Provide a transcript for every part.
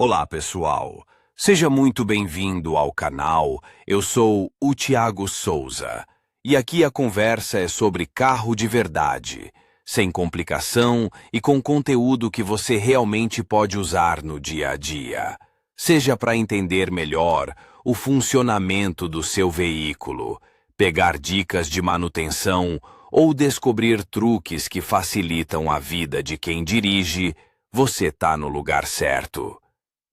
Olá, pessoal. Seja muito bem-vindo ao canal. Eu sou o Thiago Souza. E aqui a conversa é sobre carro de verdade, sem complicação e com conteúdo que você realmente pode usar no dia a dia. Seja para entender melhor o funcionamento do seu veículo, pegar dicas de manutenção ou descobrir truques que facilitam a vida de quem dirige, você está no lugar certo.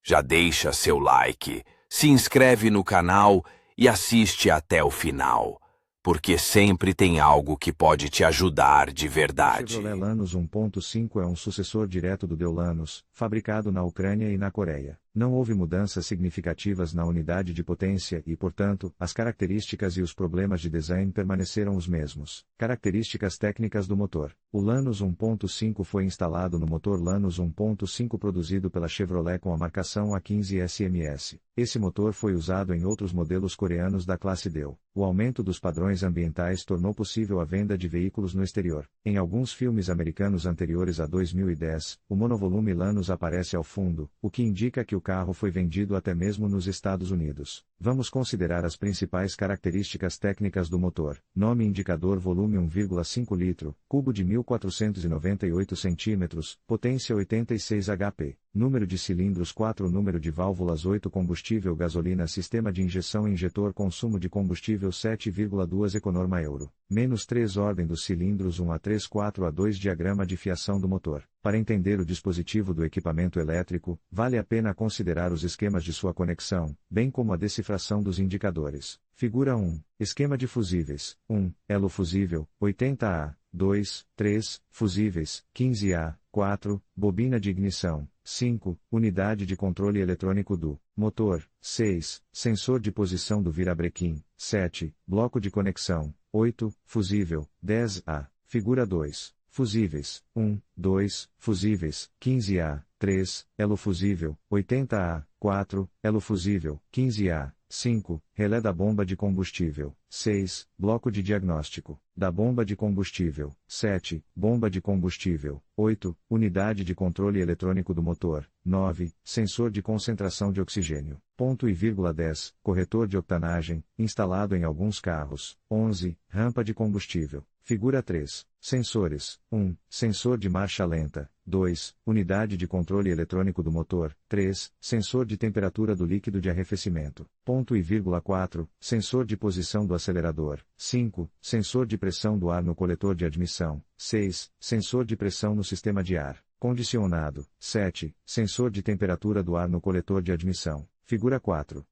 Já deixa seu like, se inscreve no canal e assiste até o final, porque sempre tem algo que pode te ajudar de O verdade. Chevrolet Lanos 1.5 é um sucessor direto do Lanos, fabricado na Ucrânia e na Coreia. Não houve mudanças significativas na unidade de potência e, portanto, as características e os problemas de design permaneceram os mesmos. Características técnicas do motor. O Lanos 1.5 foi instalado no motor Lanos 1.5 produzido pela Chevrolet com a marcação A15 SMS. Esse motor foi usado em outros modelos coreanos da classe DEU. O aumento dos padrões ambientais tornou possível a venda de veículos no exterior. Em alguns filmes americanos anteriores a 2010, o monovolume Lanos aparece ao fundo, o que indica que o carro foi vendido até mesmo nos Estados Unidos. Vamos considerar as principais características técnicas do motor. Nome indicador: volume 1,5 litro, cubo de 1498 centímetros, potência 86 HP. Número de cilindros 4, número de válvulas 8, combustível gasolina, sistema de injeção injetor, consumo de combustível 7,2 Econorma euro. -3 ordem dos cilindros 1 a 3 4 a 2 diagrama de fiação do motor. Para entender o dispositivo do equipamento elétrico, vale a pena considerar os esquemas de sua conexão, bem como a decifração dos indicadores. Figura 1. Esquema de fusíveis. 1. Elo fusível, 80A. 2, 3, fusíveis, 15A. 4. Bobina de ignição. 5. Unidade de controle eletrônico do motor. 6. Sensor de posição do virabrequim. 7. Bloco de conexão. 8. Fusível. 10A. Figura 2. Fusíveis. 1, 2, fusíveis, 15A. 3. Elo fusível, 80A. 4. Elo fusível, 15A. 5. Relé da bomba de combustível. 6. Bloco de diagnóstico da bomba de combustível. 7. Bomba de combustível. 8. Unidade de controle eletrônico do motor. 9. Sensor de concentração de oxigênio. Ponto e vírgula 10. Corretor de octanagem, instalado em alguns carros. 11. Rampa de combustível. Figura 3. Sensores. 1. Sensor de marcha lenta. 2. Unidade de controle eletrônico do motor. 3. Sensor de temperatura do líquido de arrefecimento. Ponto e vírgula 4. Sensor de posição do acelerador. 5. Sensor de pressão do ar no coletor de admissão. 6. Sensor de pressão no sistema de ar condicionado. 7. Sensor de temperatura do ar no coletor de admissão. Figura 4.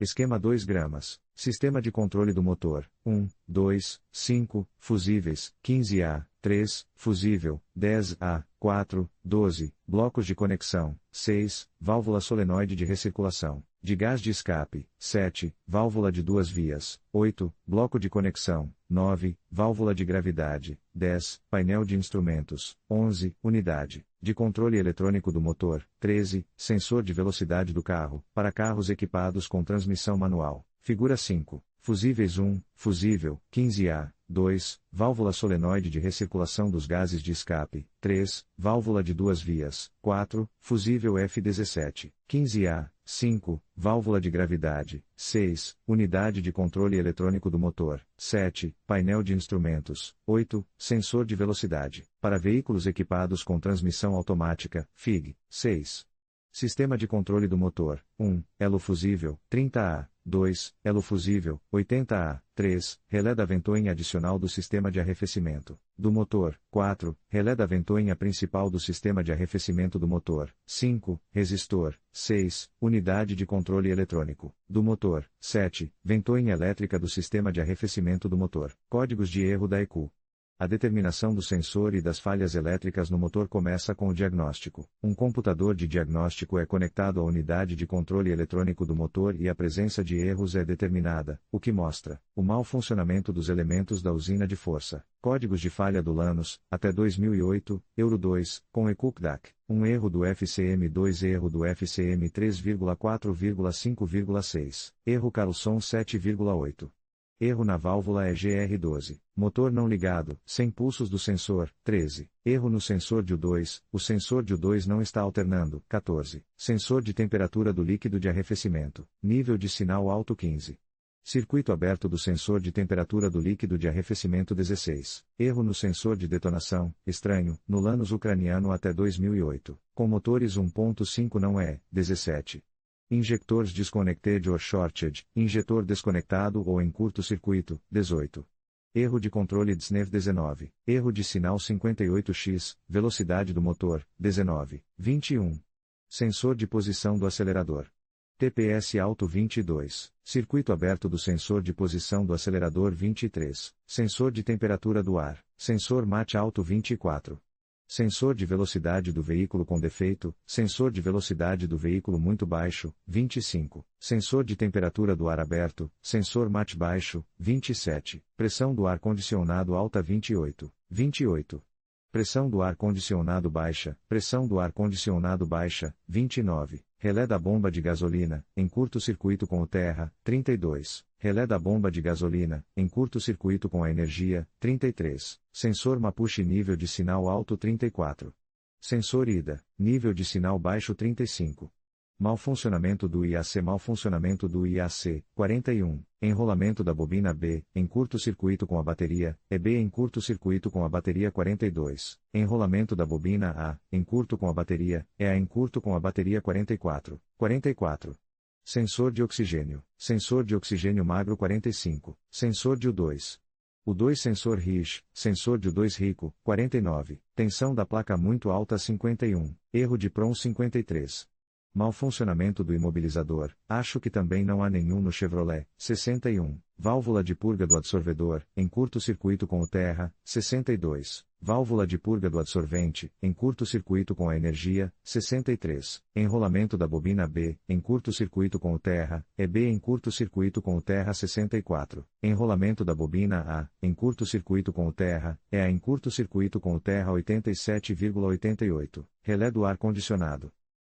Esquema 2 gramas. Sistema de controle do motor. 1, 2, 5, fusíveis, 15A, 3, fusível, 10A, 4, 12, blocos de conexão, 6, válvula solenoide de recirculação, de gás de escape, 7, válvula de duas vias, 8, bloco de conexão, 9, válvula de gravidade, 10, painel de instrumentos, 11, unidade de controle eletrônico do motor, 13, sensor de velocidade do carro, para carros equipados com transmissão manual. Figura 5. Fusíveis. 1, fusível, 15A. 2, válvula solenoide de recirculação dos gases de escape. 3, válvula de duas vias. 4, fusível F17. 15A. 5, válvula de gravidade. 6, unidade de controle eletrônico do motor. 7, painel de instrumentos. 8, sensor de velocidade, para veículos equipados com transmissão automática, FIG. 6. Sistema de controle do motor. 1, elo fusível, 30A. 2, elo fusível, 80A. 3, relé da ventoinha adicional do sistema de arrefecimento do motor. 4, relé da ventoinha principal do sistema de arrefecimento do motor. 5, resistor. 6, unidade de controle eletrônico do motor. 7, ventoinha elétrica do sistema de arrefecimento do motor. Códigos de erro da ECU. A determinação do sensor e das falhas elétricas no motor começa com o diagnóstico. Um computador de diagnóstico é conectado à unidade de controle eletrônico do motor e a presença de erros é determinada, o que mostra o mau funcionamento dos elementos da usina de força. Códigos de falha do Lanos, até 2008, Euro 2, com ECUCDAC. Um erro do FCM2, erro do FCM 3,4,5,6. Erro Carlson 7,8. Erro na válvula EGR12. Motor não ligado, sem pulsos do sensor, 13. Erro no sensor de U2, o sensor de U2 não está alternando, 14. Sensor de temperatura do líquido de arrefecimento, nível de sinal alto 15. Circuito aberto do sensor de temperatura do líquido de arrefecimento 16. Erro no sensor de detonação, estranho, no Lanus ucraniano até 2008. Com motores 1.5 não é, 17. Injectors disconnected or shorted, injetor desconectado ou em curto-circuito, 18. Erro de controle de SNEV 19. Erro de sinal 58x, velocidade do motor, 19. 21. Sensor de posição do acelerador. TPS alto 22. Circuito aberto do sensor de posição do acelerador 23. Sensor de temperatura do ar. Sensor MAT alto 24. Sensor de velocidade do veículo com defeito. Sensor de velocidade do veículo muito baixo, 25. Sensor de temperatura do ar aberto. Sensor MAT baixo, 27. Pressão do ar condicionado alta 28. 28. Pressão do ar condicionado baixa. Pressão do ar condicionado baixa, 29. Relé da bomba de gasolina, em curto-circuito com o terra, 32. Relé da bomba de gasolina, em curto-circuito com a energia, 33. Sensor Mapuche nível de sinal alto 34. Sensor IDA, nível de sinal baixo 35. Mal funcionamento do IAC. Mal funcionamento do IAC, 41. Enrolamento da bobina B, em curto-circuito com a bateria, EB em curto-circuito com a bateria 42. Enrolamento da bobina A, em curto com a bateria, EA em curto com a bateria 44. 44. Sensor de oxigênio. Sensor de oxigênio magro 45. Sensor de U2. U2 sensor RIS, sensor de U2 rico, 49. Tensão da placa muito alta 51. Erro de PROM 53. Mal funcionamento do imobilizador, acho que também não há nenhum no Chevrolet, 61. Válvula de purga do absorvedor, em curto-circuito com o terra, 62. Válvula de purga do absorvente, em curto-circuito com a energia, 63. Enrolamento da bobina B, em curto-circuito com o terra, EB em curto-circuito com o terra 64. Enrolamento da bobina A, em curto-circuito com o terra, EA em curto-circuito com o terra 87,88. Relé do ar condicionado.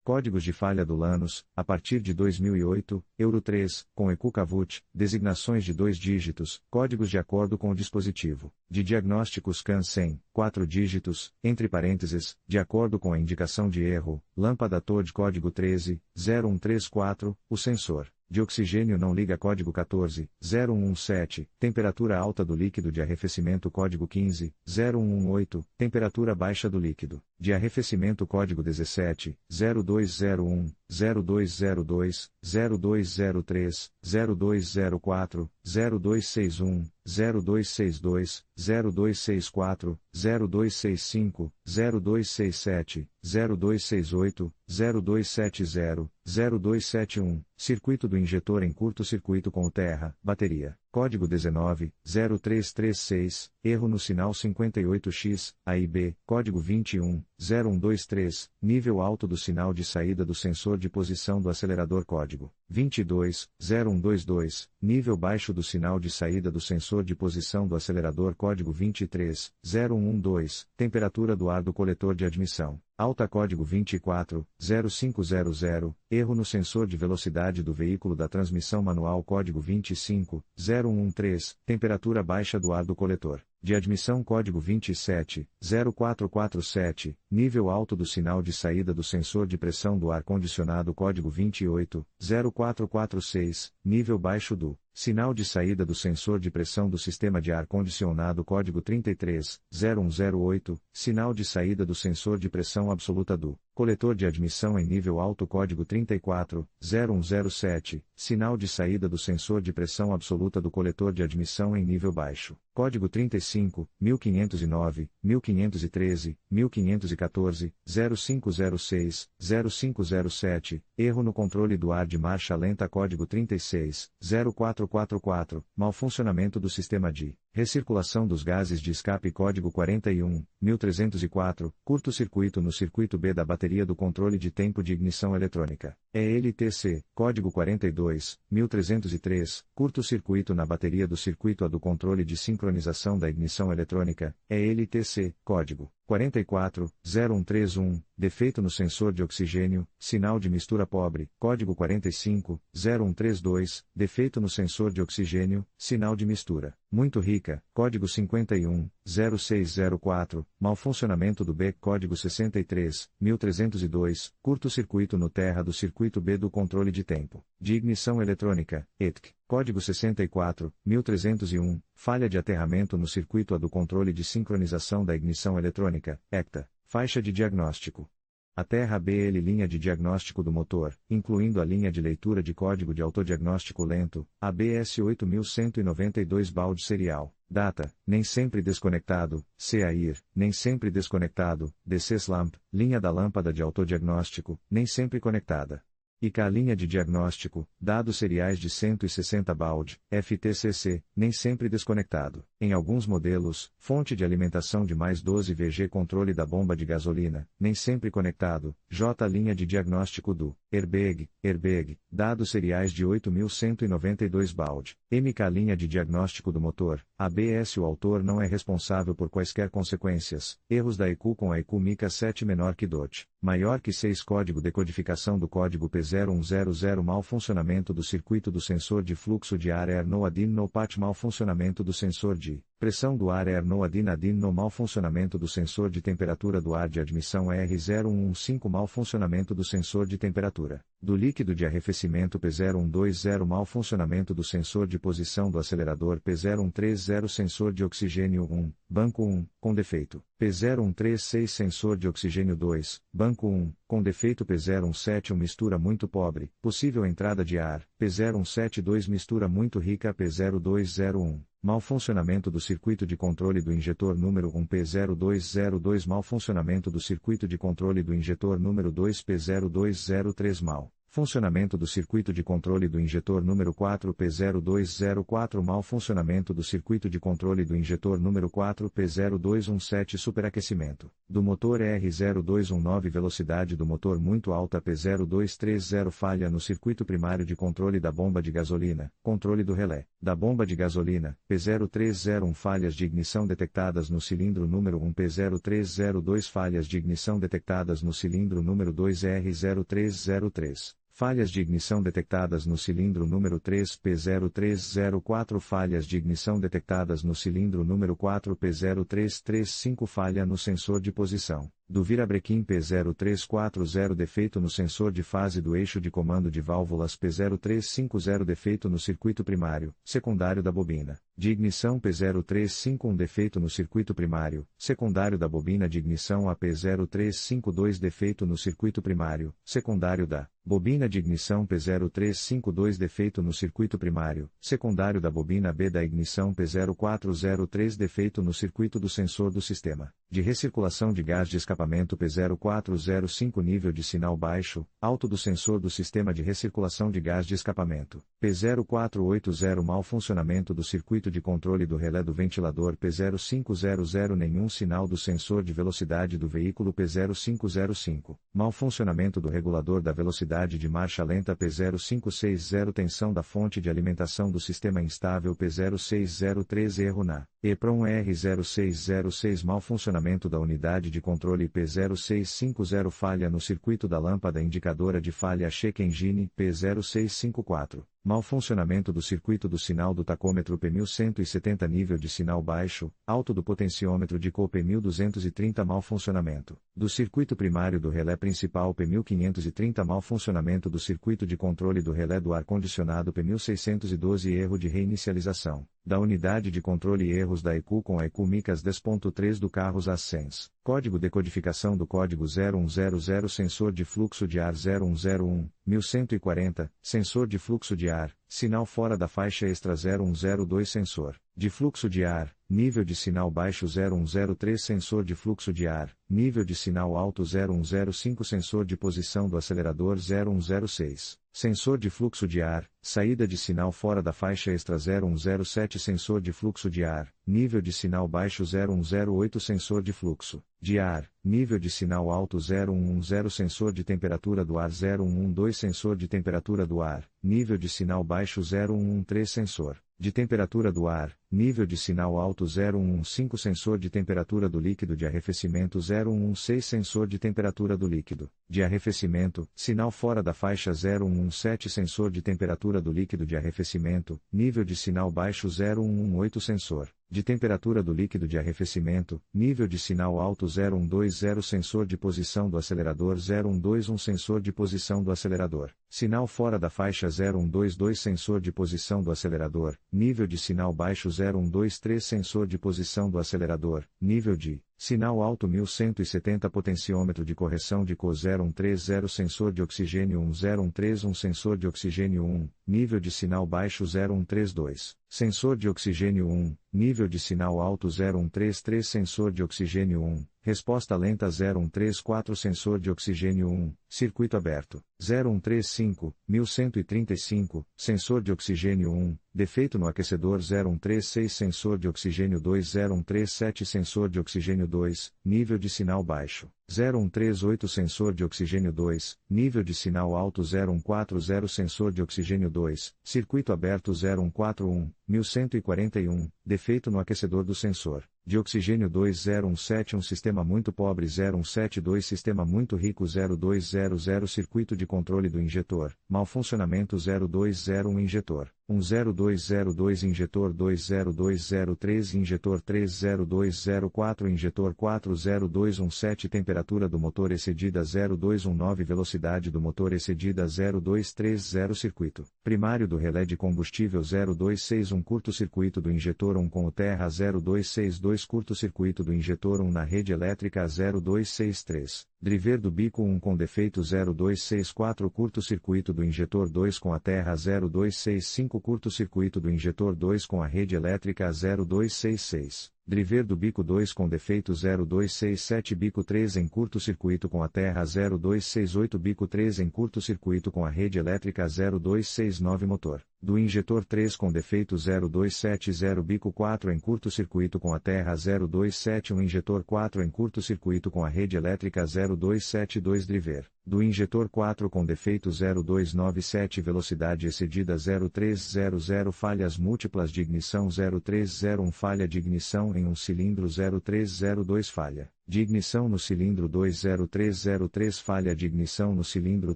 Códigos de falha do Lanus, a partir de 2008, Euro 3, com ECU-CAVUT, designações de 2 dígitos, códigos de acordo com o dispositivo, de diagnósticos CAN 100, 4 dígitos, entre parênteses, de acordo com a indicação de erro, lâmpada TOD código 13, 0134, o sensor de oxigênio não liga código 14, 0117, temperatura alta do líquido de arrefecimento código 15, 0118, temperatura baixa do líquido de arrefecimento código 17, 0201, 0202, 0203, 0204, 0261, 0262, 0264, 0265, 0267, 0268, 0270, 0271, circuito do injetor em curto-circuito com o terra, bateria, código 19, 0336, erro no sinal 58x, AIB, código 21, 0123, nível alto do sinal de saída do sensor de posição do acelerador código 22, 0122, nível baixo do sinal de saída do sensor de posição do acelerador código 23, 0112, temperatura do ar do coletor de admissão. Alta código 24, 0500, erro no sensor de velocidade do veículo da transmissão manual código 25, 0113, temperatura baixa do ar do coletor. De admissão código 27, 0447, nível alto do sinal de saída do sensor de pressão do ar-condicionado código 28, 0446, nível baixo do sinal de saída do sensor de pressão do sistema de ar-condicionado código 33, 0108, sinal de saída do sensor de pressão absoluta do coletor de admissão em nível alto código 34, 0107, sinal de saída do sensor de pressão absoluta do coletor de admissão em nível baixo. Código 35, 1509, 1513, 1514, 0506, 0507, erro no controle do ar de marcha lenta código 36, 0444, mal funcionamento do sistema de recirculação dos gases de escape código 41, 1304, curto-circuito no circuito B da bateria do controle de tempo de ignição eletrônica. ELTC, código 42, 1303, curto-circuito na bateria do circuito A do controle de sincronização da ignição eletrônica. ELTC, código 44, 0131, defeito no sensor de oxigênio, sinal de mistura pobre, código 45, 0132, defeito no sensor de oxigênio, sinal de mistura, muito rica, código 51, 0604, mau funcionamento do B, código 63, 1302, curto-circuito no terra do circuito B do controle de tempo, de ignição eletrônica, ETC, código 64, 1301, falha de aterramento no circuito A do controle de sincronização da ignição eletrônica, ECTA, faixa de diagnóstico. Aterra BL linha de diagnóstico do motor, incluindo a linha de leitura de código de autodiagnóstico lento, ABS 8192 balde serial, data, nem sempre desconectado, CAIR, nem sempre desconectado, DC-SLAMP, linha da lâmpada de autodiagnóstico, nem sempre conectada. IK linha de diagnóstico, dados seriais de 160 baud, FTCC, nem sempre desconectado. Em alguns modelos, fonte de alimentação de mais 12 VG controle da bomba de gasolina, nem sempre conectado. J linha de diagnóstico do airbag, dados seriais de 8192 baud. MK linha de diagnóstico do motor, ABS. O autor não é responsável por quaisquer consequências. Erros da ECU com a ECU MICA 7 menor que DOT, maior que 6. Código decodificação do código P0100. Mau funcionamento do circuito do sensor de fluxo de ar Air No Adin No Pat. Mau funcionamento do sensor de pressão do ar Air No Adin Adin No. Mau funcionamento do sensor de temperatura do ar de admissão R0115. Mau funcionamento do sensor de temperatura do líquido de arrefecimento P0120. Mau funcionamento do sensor de posição do acelerador P0130. Sensor de oxigênio 1, banco 1, com defeito. P0136. Sensor de oxigênio 2, banco 1, com defeito. P0171. Mistura muito pobre, possível entrada de ar. P0172. Mistura muito rica. P0201. Mau funcionamento do circuito de controle do injetor número 1 P0202. Mau funcionamento do circuito de controle do injetor número 2 P0203. Mau funcionamento do circuito de controle do injetor número 4 P0204. Mau funcionamento do circuito de controle do injetor número 4 P0217. Superaquecimento do motor R0219. Velocidade do motor muito alta P0230. Falha no circuito primário de controle da bomba de gasolina, controle do relé da bomba de gasolina, P0301. Falhas de ignição detectadas no cilindro número 1 P0302. Falhas de ignição detectadas no cilindro número 2 R0303. Falhas de ignição detectadas no cilindro número 3 P0304. Falhas de ignição detectadas no cilindro número 4 P0335. Falha no sensor de posição do virabrequim P0340. Defeito no sensor de fase do eixo de comando de válvulas P0350. Defeito no circuito primário, secundário da bobina de ignição P0351. Defeito no circuito primário, secundário da bobina de ignição a P0352. Defeito no circuito primário, secundário da bobina de ignição P0352. Defeito no circuito primário, secundário da bobina B da ignição P0403. Defeito no circuito do sensor do sistema de recirculação de gás de escapamento P0405. Nível de sinal baixo, alto do sensor do sistema de recirculação de gás de escapamento, P0480. Mau funcionamento do circuito de controle do relé do ventilador P0500. Nenhum sinal do sensor de velocidade do veículo P0505. Mau funcionamento do regulador da velocidade de marcha lenta P0560. Tensão da fonte de alimentação do sistema instável P0603. Erro na EPROM R0606. Mau funcionamento da unidade de controle P0650. Falha no circuito da lâmpada indicadora de falha check engine P0654. Mau funcionamento do circuito do sinal do tacômetro P1170. Nível de sinal baixo, alto do potenciômetro de CO P1230. Mau funcionamento do circuito primário do relé principal P1530. Mau funcionamento do circuito de controle do relé do ar-condicionado P1612. Erro de reinicialização da unidade de controle. Erros da ECU com a ECU MICAS 10.3 do carros Ascens. Código decodificação do código 0100. Sensor de fluxo de ar 0101, 1140, sensor de fluxo de ar, sinal fora da faixa extra 0102. Sensor de fluxo de ar, nível de sinal baixo 0103. Sensor de fluxo de ar, nível de sinal alto 0105. Sensor de posição do acelerador 0106. Sensor de fluxo de ar, saída de sinal fora da faixa extra 0107. Sensor de fluxo de ar, nível de sinal baixo 0108. Sensor de fluxo de ar, nível de sinal alto 0110. Sensor de temperatura do ar 0112. Sensor de temperatura do ar, nível de sinal baixo 0113. Sensor De temperatura do ar, nível de sinal alto 0115 sensor de temperatura do líquido de arrefecimento 0116 sensor de temperatura do líquido de arrefecimento, sinal fora da faixa 0117 sensor de temperatura do líquido de arrefecimento, nível de sinal baixo 0118 sensor de temperatura do líquido de arrefecimento, nível de sinal alto 0120 sensor de posição do acelerador 0121 sensor de posição do acelerador, sinal fora da faixa 0122 sensor de posição do acelerador, nível de sinal baixo 0123 sensor de posição do acelerador, nível de sinal alto 1170 potenciômetro de correção de CO 0130 sensor de oxigênio 10131 sensor de oxigênio 1, nível de sinal baixo 0132, sensor de oxigênio 1, nível de sinal alto 0133 sensor de oxigênio 1, resposta lenta 0134 sensor de oxigênio 1, circuito aberto, 0135, 1135, sensor de oxigênio 1, defeito no aquecedor 0136 sensor de oxigênio 2 0137 sensor de oxigênio 2, nível de sinal baixo, 0138 sensor de oxigênio 2, nível de sinal alto 0140 sensor de oxigênio 2, circuito aberto 0141, 1141, defeito no aquecedor do sensor de oxigênio 2017 sistema muito pobre 0172 sistema muito rico 0200 circuito de controle do injetor, mau funcionamento 0201 injetor, 10202 injetor 20203 injetor 30204 injetor 40217 temperatura do motor excedida 0219 velocidade do motor excedida 0230 circuito primário do relé de combustível 0261 curto-circuito do injetor 1 com o terra 0262 curto-circuito do injetor 1 na rede elétrica 0263, driver do bico 1 com defeito 0264 curto-circuito do injetor 2 com a terra 0265 curto-circuito do injetor 2 com a rede elétrica 0266. Driver do bico 2 com defeito 0267 bico 3 em curto-circuito com a terra 0268 bico 3 em curto-circuito com a rede elétrica 0269 motor, do injetor 3 com defeito 0270 bico 4 em curto-circuito com a terra 0271 injetor 4 em curto-circuito com a rede elétrica 0272 driver, do injetor 4 com defeito 0297 velocidade excedida 0300 falhas múltiplas de ignição 0301 falha de ignição em um cilindro 0302 falha de ignição no cilindro 20303 falha de ignição no cilindro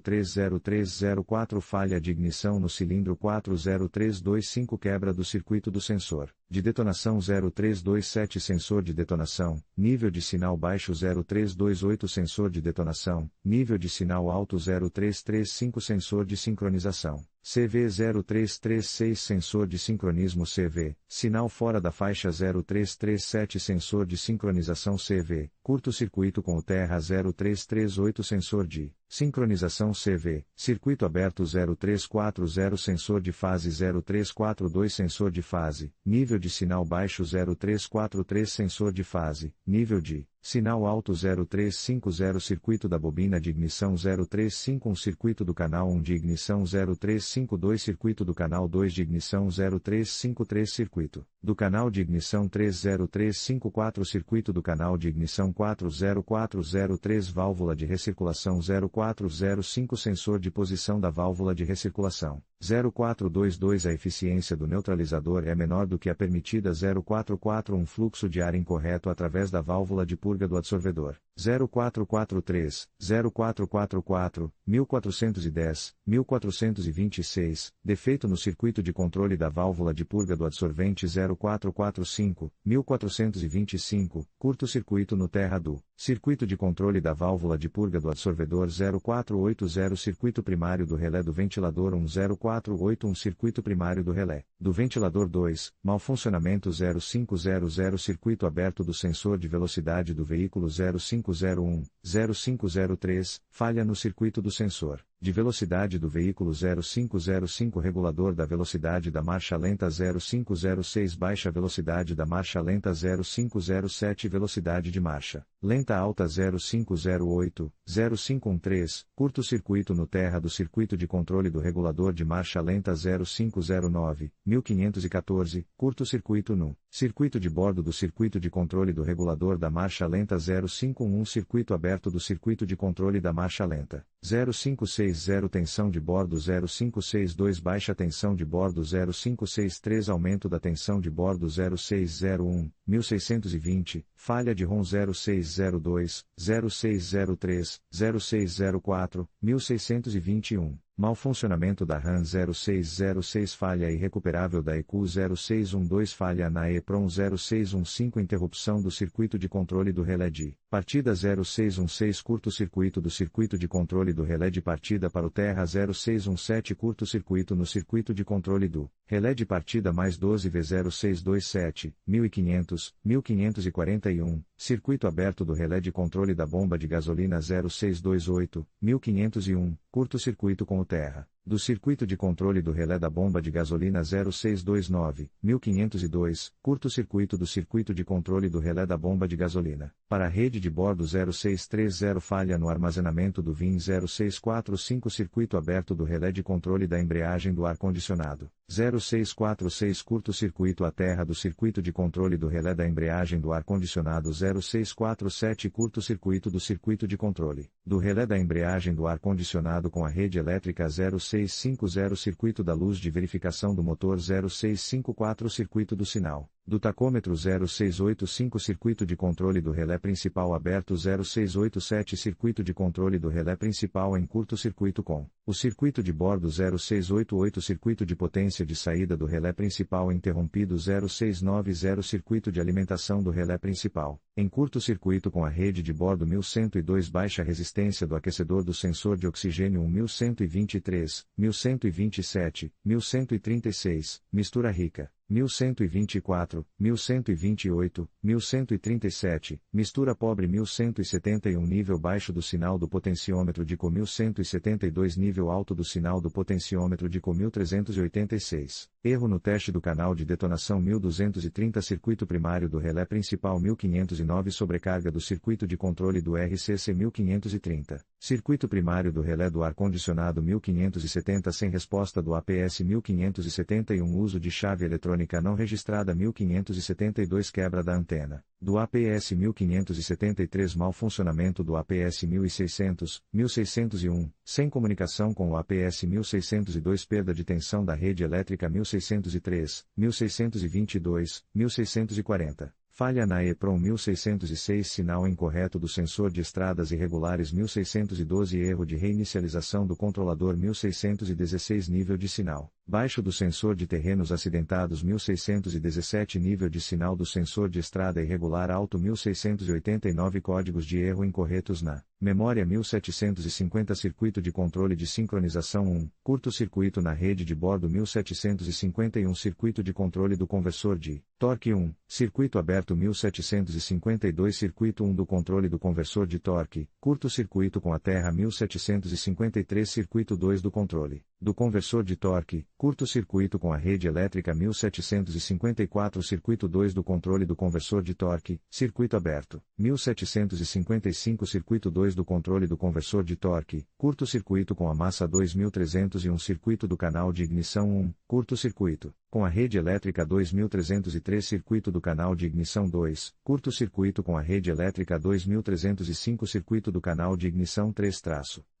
30304 falha de ignição no cilindro 40325 quebra do circuito do sensor de detonação 0327 sensor de detonação, nível de sinal baixo 0328 sensor de detonação, nível de sinal alto 0335 sensor de sincronização. CV0336 sensor de sincronismo CV, sinal fora da faixa 0337 sensor de sincronização CV, curto-circuito com o terra 0338 sensor de sincronização CV, circuito aberto 0340 sensor de fase 0342 sensor de fase, nível de sinal baixo 0343 sensor de fase, nível de sinal alto 0350 circuito da bobina de ignição 0351 circuito do canal 1 de ignição 0352 circuito do canal 2 de ignição 0353 circuito do canal de ignição 30354 circuito do canal de ignição 40403 válvula de recirculação 0405 sensor de posição da válvula de recirculação 0422 a eficiência do neutralizador é menor do que a permitida 0441 fluxo de ar incorreto através da válvula de purga do absorvedor 0443 0444 1410 1426 defeito no circuito de controle da válvula de purga do absorvente 0445 1425 curto-circuito no terra do circuito de controle da válvula de purga do absorvedor 0480 circuito primário do relé do ventilador 10481 circuito primário do relé do ventilador 2 mau funcionamento 0500 circuito aberto do sensor de velocidade do veículo 0501 0503 falha no circuito do sensor de velocidade do veículo 0505 regulador da velocidade da marcha lenta 0506 baixa velocidade da marcha lenta 0507 velocidade de marcha lenta alta 0508 0513 curto-circuito no terra do circuito de controle do regulador de marcha lenta 0509 1514 curto-circuito no circuito de bordo do circuito de controle do regulador da marcha lenta 0511 circuito aberto do circuito de controle da marcha lenta 0560 tensão de bordo 0562 baixa tensão de bordo 0563 aumento da tensão de bordo 0601, 1620, falha de ROM 0602, 0603, 0604, 1621. Mau funcionamento da RAM 0606 falha irrecuperável da ECU 0612 falha na EPROM 0615 interrupção do circuito de controle do relé de partida 0616 curto-circuito do circuito de controle do relé de partida para o terra 0617 curto-circuito no circuito de controle do relé de partida mais 12V0627, 1500, 1541, circuito aberto do relé de controle da bomba de gasolina 0628, 1501, curto-circuito com o terra, do circuito de controle do relé da bomba de gasolina 0629, 1502, curto-circuito do circuito de controle do relé da bomba de gasolina, para a rede de bordo 0630 falha no armazenamento do VIN 0645 circuito aberto do relé de controle da embreagem do ar-condicionado, 0646 curto-circuito à terra do circuito de controle do relé da embreagem do ar-condicionado 0647 curto-circuito do circuito de controle do relé da embreagem do ar-condicionado com a rede elétrica 0650 circuito da luz de verificação do motor 0654 circuito do sinal do tacômetro 0685 circuito de controle do relé principal aberto 0687 circuito de controle do relé principal em curto-circuito com o circuito de bordo 0688 circuito de potência de saída do relé principal interrompido 0690 circuito de alimentação do relé principal em curto-circuito com a rede de bordo 1102 baixa resistência do aquecedor do sensor de oxigênio 1123, 1127, 1136, mistura rica 1124, 1128, 1137, mistura pobre 1171 nível baixo do sinal do potenciômetro de COM 1172 nível alto do sinal do potenciômetro de COM 1386, erro no teste do canal de detonação 1230 circuito primário do relé principal 1509 sobrecarga do circuito de controle do RCC 1530. Circuito primário do relé do ar-condicionado 1570 sem resposta do APS 1571 uso de chave eletrônica não registrada 1572 quebra da antena, do APS 1573 mau funcionamento do APS 1600, 1601, sem comunicação com o APS 1602 perda de tensão da rede elétrica 1603, 1622, 1640. Falha na EPROM 1606 sinal incorreto do sensor de estradas irregulares 1612 erro de reinicialização do controlador 1616 nível de sinal baixo do sensor de terrenos acidentados 1617 nível de sinal do sensor de estrada irregular alto 1689 códigos de erro incorretos na memória 1750 circuito de controle de sincronização 1 curto-circuito na rede de bordo 1751 circuito de controle do conversor de torque 1 circuito aberto 1752 circuito 1 do controle do conversor de torque curto-circuito com a terra 1753 circuito 2 do controle do conversor de torque, curto-circuito com a rede elétrica 1754 circuito 2 do controle do conversor de torque, circuito aberto, 1755 circuito 2 do controle do conversor de torque, curto-circuito com a massa 2301 circuito do canal de ignição 1, curto-circuito, com a rede elétrica 2303 circuito do canal de ignição 2, curto-circuito com a rede elétrica 2305 circuito do canal de ignição 3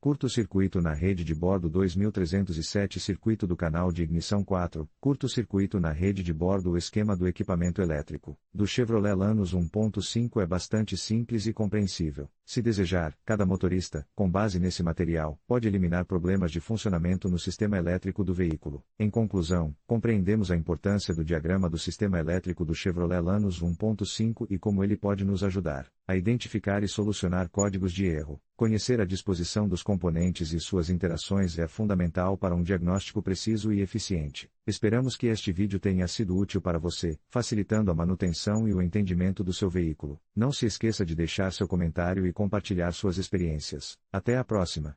curto-circuito na rede de bordo 2307 circuito do canal de ignição 4, curto-circuito na rede de bordo. O esquema do equipamento elétrico do Chevrolet Lanos 1.5 é bastante simples e compreensível. Se desejar, cada motorista, com base nesse material, pode eliminar problemas de funcionamento no sistema elétrico do veículo. Em conclusão, compreendemos a importância do diagrama do sistema elétrico do Chevrolet Lanos 1.5 e como ele pode nos ajudar a identificar e solucionar códigos de erro. Conhecer a disposição dos componentes e suas interações é fundamental para um diagnóstico preciso e eficiente. Esperamos que este vídeo tenha sido útil para você, facilitando a manutenção e o entendimento do seu veículo. Não se esqueça de deixar seu comentário e compartilhar suas experiências. Até a próxima!